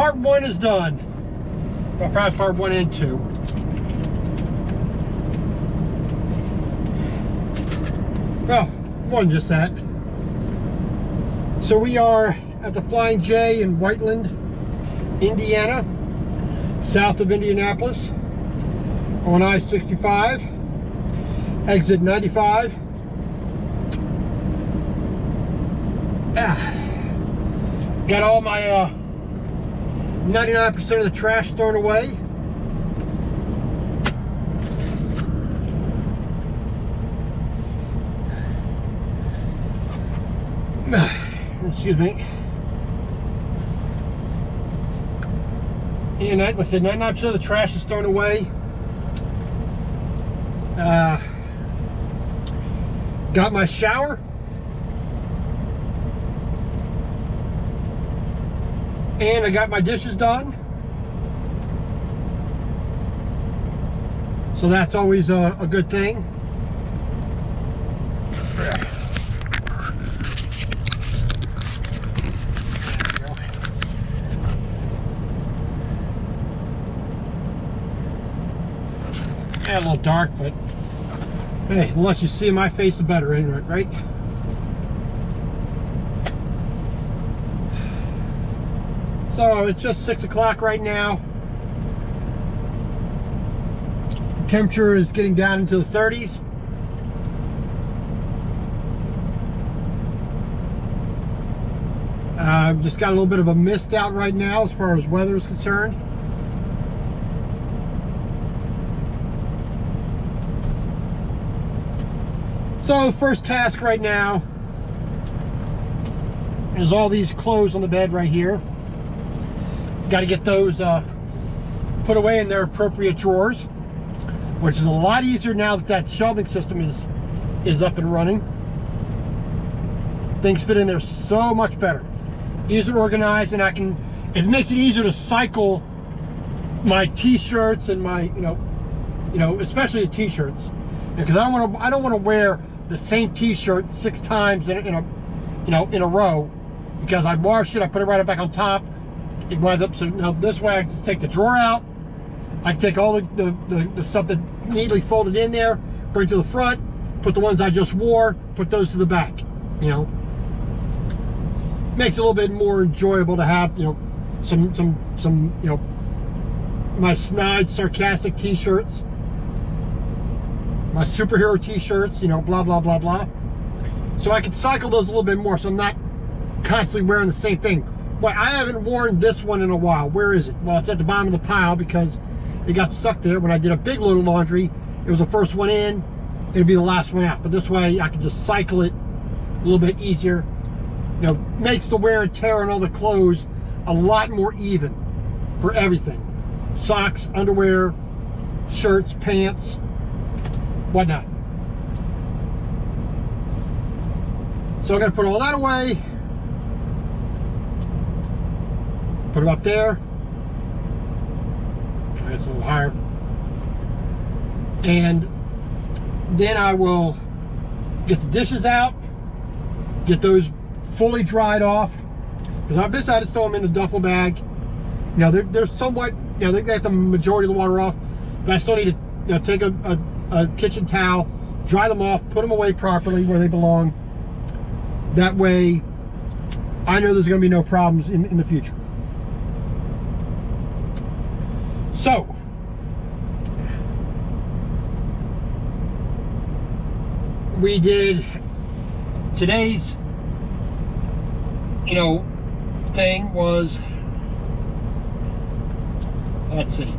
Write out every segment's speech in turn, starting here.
part one is done. Well, probably part 1 and 2. Well, more than just that. So we are at the Flying J in Whiteland, Indiana, south of Indianapolis, on I-65, exit 95. Got all my 99% of the trash thrown away. Excuse me. And like I said, 99% of the trash is thrown away. Got my shower. And I got my dishes done. So that's always a good thing. Yeah, a little dark, but hey, the less you see my face, the better, right? So it's just 6 o'clock right now. Temperature is getting down into the 30s. Just got a little bit of a mist out right now as far as weather is concerned. So the first task right now is all these clothes on the bed right here. Got to get those put away in their appropriate drawers, which is a lot easier now that that shelving system is up and running. Things fit in there so much better, easier to organize, and it makes it easier to cycle my t-shirts and my especially the t-shirts, because I don't want to wear the same t-shirt 6 times in a row, because I wash it, I put it right back on top. It winds up, so now this way I can just take the drawer out. I can take all the stuff that neatly folded in there, bring it to the front, put the ones I just wore, put those to the back. Makes it a little bit more enjoyable to have some my snide, sarcastic t-shirts, my superhero t-shirts, blah blah blah blah. So I can cycle those a little bit more, so I'm not constantly wearing the same thing. Well, I haven't worn this one in a while. Where is it? Well, it's at the bottom of the pile because it got stuck there. When I did a big load of laundry, it was the first one in, it'd be the last one out. But this way I can just cycle it a little bit easier. Makes the wear and tear on all the clothes a lot more even for everything. Socks, underwear, shirts, pants, whatnot. So I'm gonna put all that away. Put it up there. That's a little higher. And then I will get the dishes out, get those fully dried off. Because I decided to throw them in the duffel bag. They're somewhat, they got the majority of the water off, but I still need to take a kitchen towel, dry them off, put them away properly where they belong. That way, I know there's going to be no problems in the future. So, we did today's, thing was, let's see,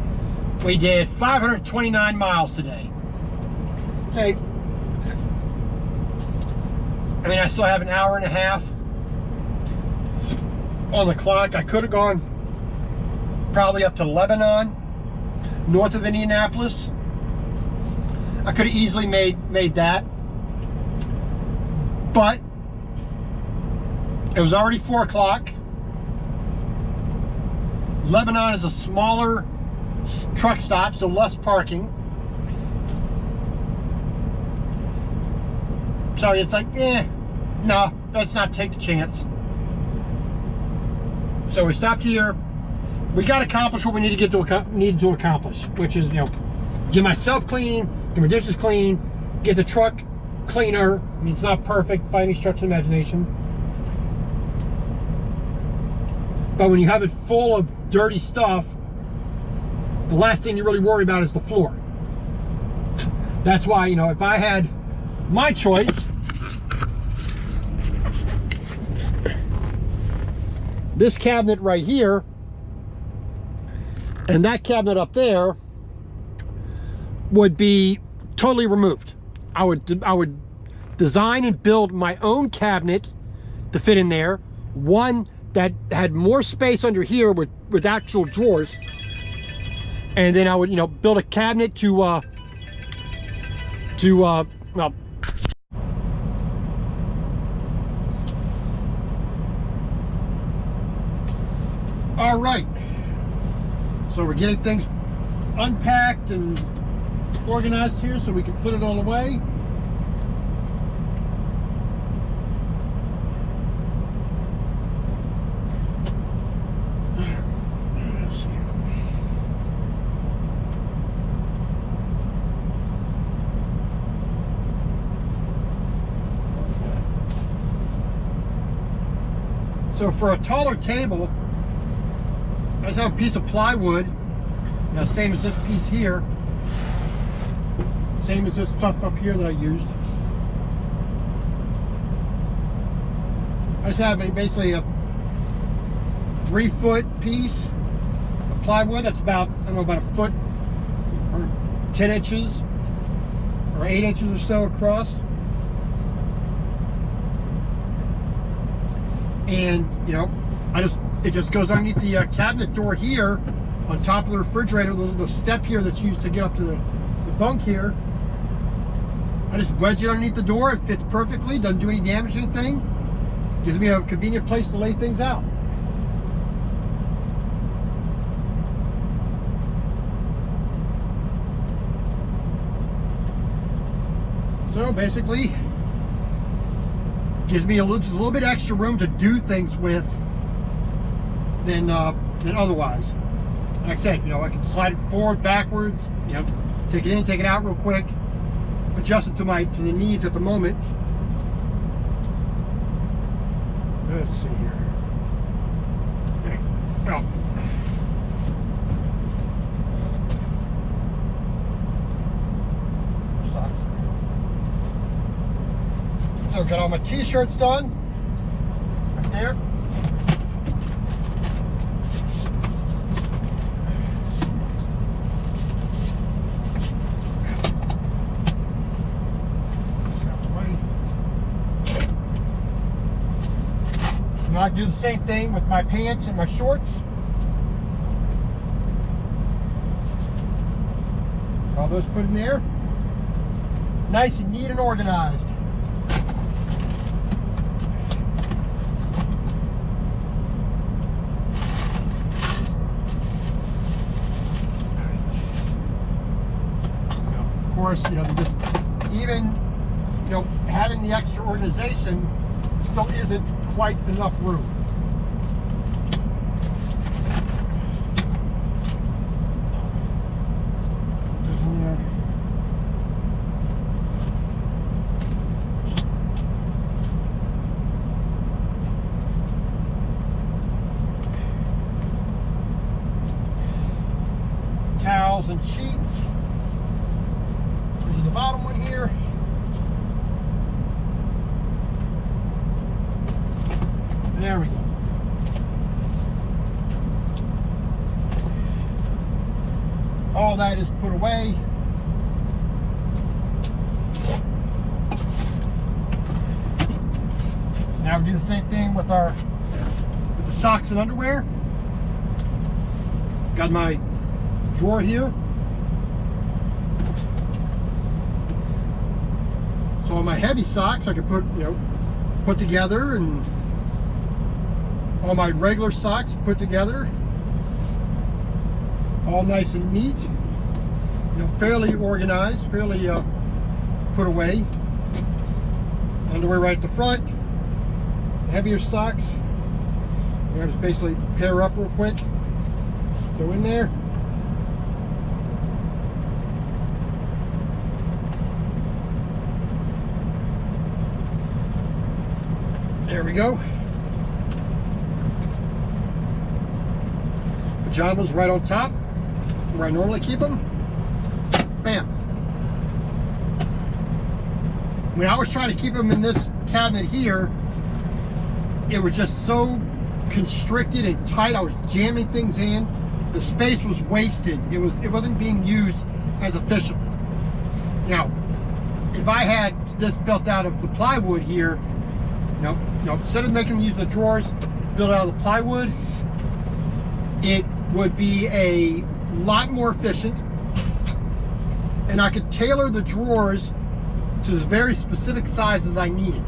we did 529 miles today. Okay. I still have an hour and a half on the clock. I could have gone probably up to Lebanon, north of Indianapolis. I could have easily made that, but it was already 4 o'clock. Lebanon is a smaller truck stop, so less parking. So it's like, no, let's not take the chance. So we stopped here, we got to accomplish what we need to accomplish, which is, you know, get myself clean, get my dishes clean, get the truck cleaner. I mean, it's not perfect by any stretch of the imagination, but when you have it full of dirty stuff, the last thing you really worry about is the floor. That's why, you know, if I had my choice, this cabinet right here and that cabinet up there would be totally removed. I would design and build my own cabinet to fit in there, one that had more space under here with actual drawers, and then I would, you know, build a cabinet to well, all right, so we're getting things unpacked and organized here so we can put it all away. So for a taller table, I just have a piece of plywood, you know, same as this piece here, same as this stuff up here that I used. I just have basically a 3-foot piece of plywood that's about, I don't know, about a foot or 10 inches or 8 inches or so across. And, you know, it just goes underneath the cabinet door here on top of the refrigerator, the step here that's used to get up to the bunk here. I just wedge it underneath the door. It fits perfectly, doesn't do any damage to anything. Gives me a convenient place to lay things out. So basically, gives me just a little bit extra room to do things with than otherwise. Like I said, you know, I can slide it forward, backwards, you know, take it in, take it out real quick, adjust it to the needs at the moment. Let's see here. Okay. Oh. So got all my t-shirts done right there. And I do the same thing with my pants and my shorts. All those put in there, nice and neat and organized. Of course, you know, just even, you know, having the extra organization still isn't quite enough room. Goes in there. Towels and sheets. There's the bottom one here. There we go. All that is put away. So now we do the same thing with the socks and underwear. Got my drawer here. So all my heavy socks I can put together, and all my regular socks put together, all nice and neat, you know, fairly organized, fairly put away. Underwear right at the front. Heavier socks, you know, just basically pair up real quick. Go in there. There we go. Pajamas right on top, where I normally keep them. Bam. When I was trying to keep them in this cabinet here, it was just so constricted and tight. I was jamming things in. The space was wasted. It wasn't being used as efficiently. Now, if I had this built out of the plywood here, instead of making them use the drawers built out of the plywood, it would be a lot more efficient, and I could tailor the drawers to the very specific sizes I needed.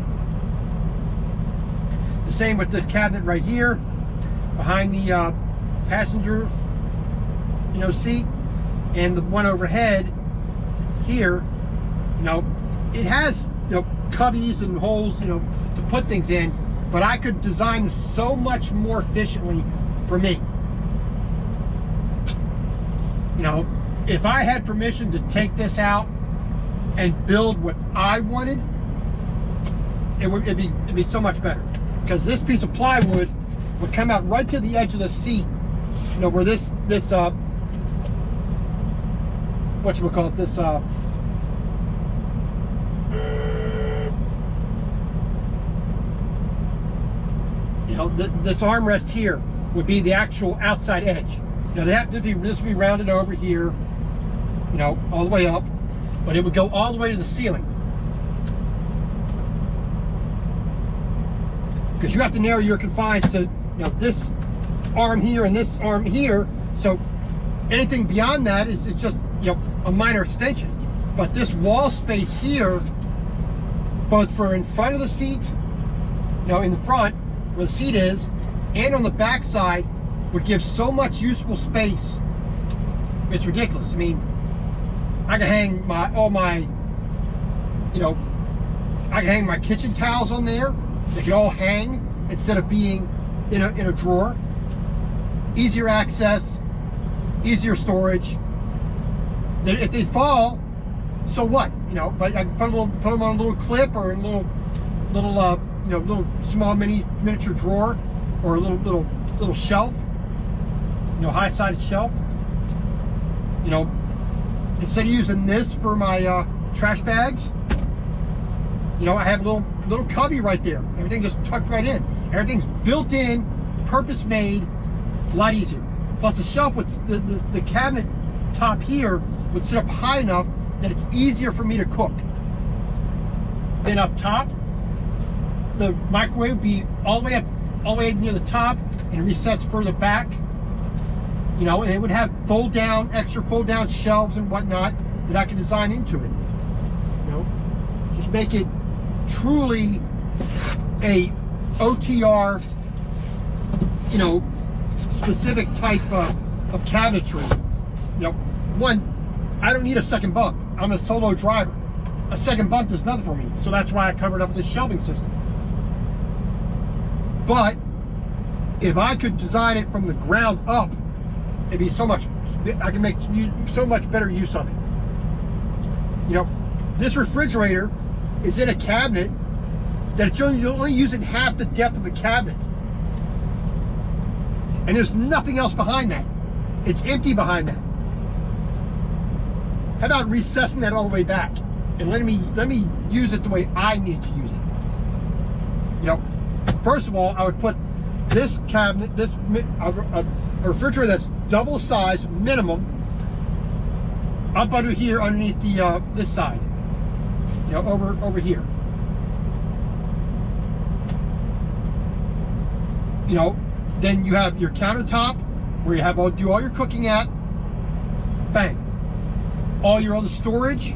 The same with this cabinet right here behind the passenger seat, and the one overhead here. It has cubbies and holes to put things in, but I could design this so much more efficiently for me. If I had permission to take this out and build what I wanted, it'd be so much better, because this piece of plywood would come out right to the edge of the seat, where this whatchamacallit, this this armrest here would be the actual outside edge. This would be rounded over here, all the way up, but it would go all the way to the ceiling. Because you have to narrow your confines to this arm here and this arm here, so anything beyond that is just a minor extension. But this wall space here, both for in front of the seat, in the front where the seat is, and on the back side, would give so much useful space. It's ridiculous. I mean, I can hang I can hang my kitchen towels on there. They can all hang instead of being in a drawer. Easier access, easier storage. If they fall, so what? But I can put them on a little clip, or a little small miniature drawer, or a little shelf, high-sided shelf. Instead of using this for my trash bags, I have a little cubby right there. Everything just tucked right in. Everything's built in, purpose made, a lot easier. Plus the shelf with the cabinet top here would sit up high enough that it's easier for me to cook. Then up top, the microwave would be all the way up, all the way near the top, and recessed further back. And it would have extra fold down shelves and whatnot that I can design into it. Just make it truly a OTR, specific type of cabinetry. One, I don't need a second bunk. I'm a solo driver. A second bunk does nothing for me. So that's why I covered up this shelving system. But if I could design it from the ground up, it'd be so much, I can make so much better use of it. This refrigerator is in a cabinet that you're only using half the depth of the cabinet. And there's nothing else behind that. It's empty behind that. How about recessing that all the way back and let me use it the way I need to use it? First of all, I would put this cabinet, a refrigerator that's double size minimum, up under here underneath the this side, over here. Then you have your countertop where you have do all your cooking at. Bang. All your other storage.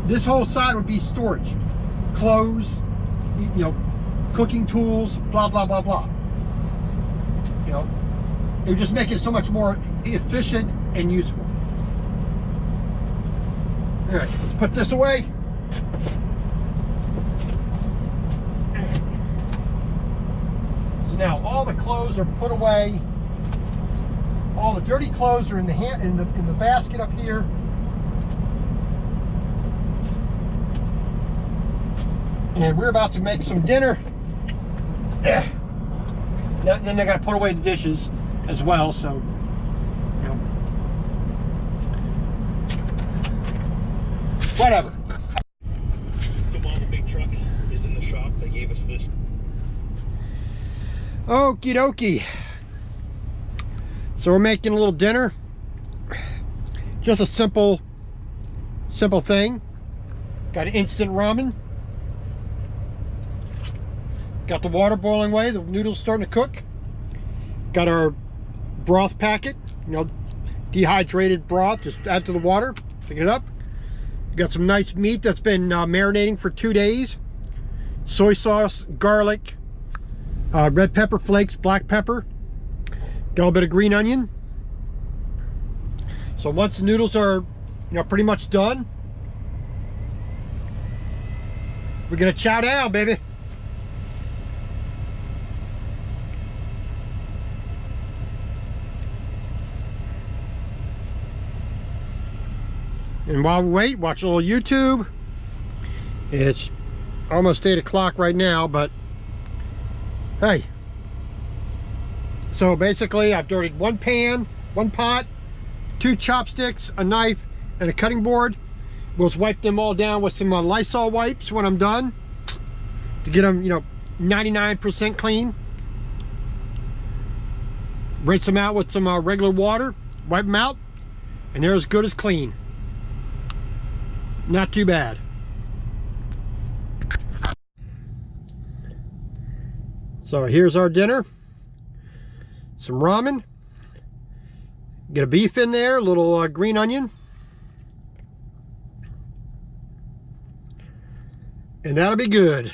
This whole side would be storage, clothes, cooking tools, blah blah blah blah. It would just make it so much more efficient and useful. All right, let's put this away. So now all the clothes are put away. All the dirty clothes are in the basket up here. And we're about to make some dinner. Then I got to put away the dishes as well, so you know, whatever. So while the big truck is in the shop, they gave us this. Okie dokie. So we're making a little dinner. Just a simple thing. Got instant ramen. Got the water boiling away, the noodles starting to cook. Got our broth packet, you know, dehydrated broth, just add to the water, pick it up. Got some nice meat that's been marinating for 2 days. Soy sauce, garlic, red pepper flakes, black pepper. Got a little bit of green onion. So once the noodles are, you know, pretty much done, we're gonna chow down, baby. And while we wait, watch a little YouTube. It's almost 8 o'clock right now, but hey. So basically, I've dirtied 1 pan, 1 pot, 2 chopsticks, a knife, and a cutting board. We'll wipe them all down with some Lysol wipes when I'm done to get them, you know, 99% clean. Rinse them out with some regular water, wipe them out, and they're as good as clean. Not too bad. So here's our dinner. Some ramen. Get a beef in there, a little green onion. And that'll be good.